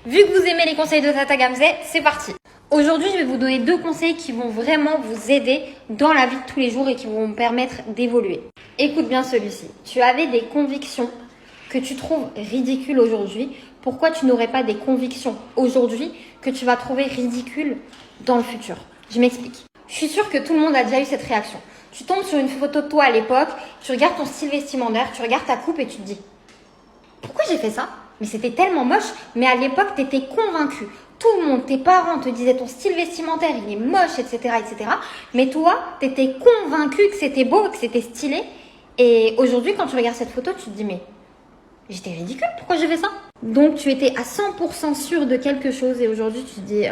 Vu que vous aimez les conseils de Tata Gamze, c'est parti. Aujourd'hui, je vais vous donner 2 conseils qui vont vraiment vous aider dans la vie de tous les jours et qui vont vous permettre d'évoluer. Écoute bien celui-ci. Tu avais des convictions que tu trouves ridicules aujourd'hui. Pourquoi tu n'aurais pas des convictions aujourd'hui que tu vas trouver ridicules dans le futur? Je m'explique. Je suis sûre que tout le monde a déjà eu cette réaction. Tu tombes sur une photo de toi à l'époque, tu regardes ton style vestimentaire, tu regardes ta coupe et tu te dis « Pourquoi j'ai fait ça ? Mais c'était tellement moche. » Mais à l'époque, tu étais convaincu. Tout le monde, tes parents te disaient ton style vestimentaire, il est moche, etc. etc. Mais toi, tu étais convaincu que c'était beau, que c'était stylé. Et aujourd'hui, quand tu regardes cette photo, tu te dis « Mais j'étais ridicule, pourquoi j'ai fait ça ?» Donc, tu étais à 100% sûr de quelque chose et aujourd'hui, tu te dis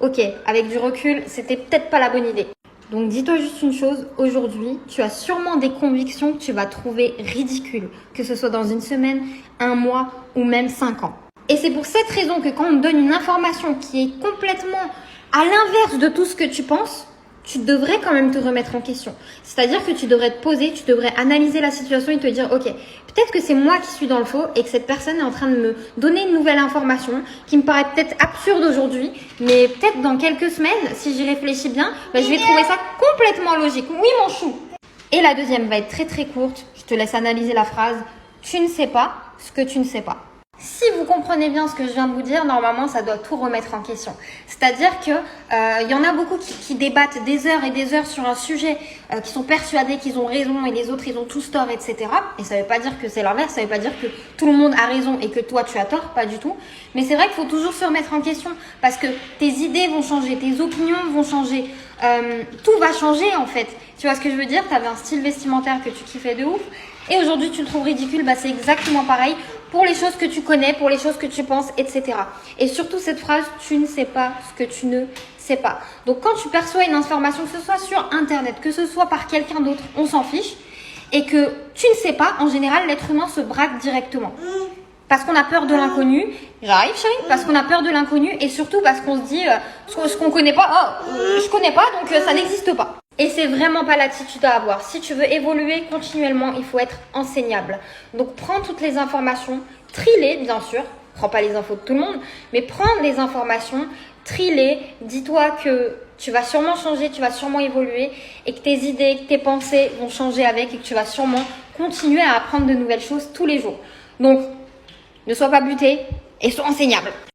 ok, avec du recul, c'était peut-être pas la bonne idée. » Donc, dis-toi juste une chose, aujourd'hui, tu as sûrement des convictions que tu vas trouver ridicules, que ce soit dans une semaine, un mois ou même 5 ans. Et c'est pour cette raison que quand on te donne une information qui est complètement à l'inverse de tout ce que tu penses, tu devrais quand même te remettre en question. C'est-à-dire que tu devrais te poser, tu devrais analyser la situation et te dire, ok, peut-être que c'est moi qui suis dans le faux et que cette personne est en train de me donner une nouvelle information qui me paraît peut-être absurde aujourd'hui, mais peut-être dans quelques semaines, si j'y réfléchis bien, je vais trouver ça complètement logique. Oui, mon chou. Et la deuxième va être très très courte. Je te laisse analyser la phrase. Tu ne sais pas ce que tu ne sais pas. Si vous comprenez bien ce que je viens de vous dire, normalement, ça doit tout remettre en question. C'est-à-dire que y en a beaucoup qui débattent des heures et des heures sur un sujet, qui sont persuadés qu'ils ont raison et les autres, ils ont tous tort, etc. Et ça ne veut pas dire que c'est l'inverse, ça ne veut pas dire que tout le monde a raison et que toi, tu as tort, pas du tout. Mais c'est vrai qu'il faut toujours se remettre en question parce que tes idées vont changer, tes opinions vont changer, tout va changer en fait. Tu vois ce que je veux dire? Tu avais un style vestimentaire que tu kiffais de ouf. Et aujourd'hui, tu le trouves ridicule, c'est exactement pareil pour les choses que tu connais, pour les choses que tu penses, etc. Et surtout cette phrase, tu ne sais pas ce que tu ne sais pas. Donc quand tu perçois une information, que ce soit sur Internet, que ce soit par quelqu'un d'autre, on s'en fiche. Et que tu ne sais pas, en général, l'être humain se braque directement. Parce qu'on a peur de l'inconnu. J'arrive, chérie. Parce qu'on a peur de l'inconnu et surtout parce qu'on se dit, ce qu'on connaît pas, je connais pas, donc ça n'existe pas. Et c'est vraiment pas l'attitude à avoir. Si tu veux évoluer continuellement, il faut être enseignable. Donc prends toutes les informations, trie-les bien sûr. Prends pas les infos de tout le monde, mais prends les informations, trie-les. Dis-toi que tu vas sûrement changer, tu vas sûrement évoluer et que tes idées, que tes pensées vont changer avec et que tu vas sûrement continuer à apprendre de nouvelles choses tous les jours. Donc, ne sois pas buté et sois enseignable.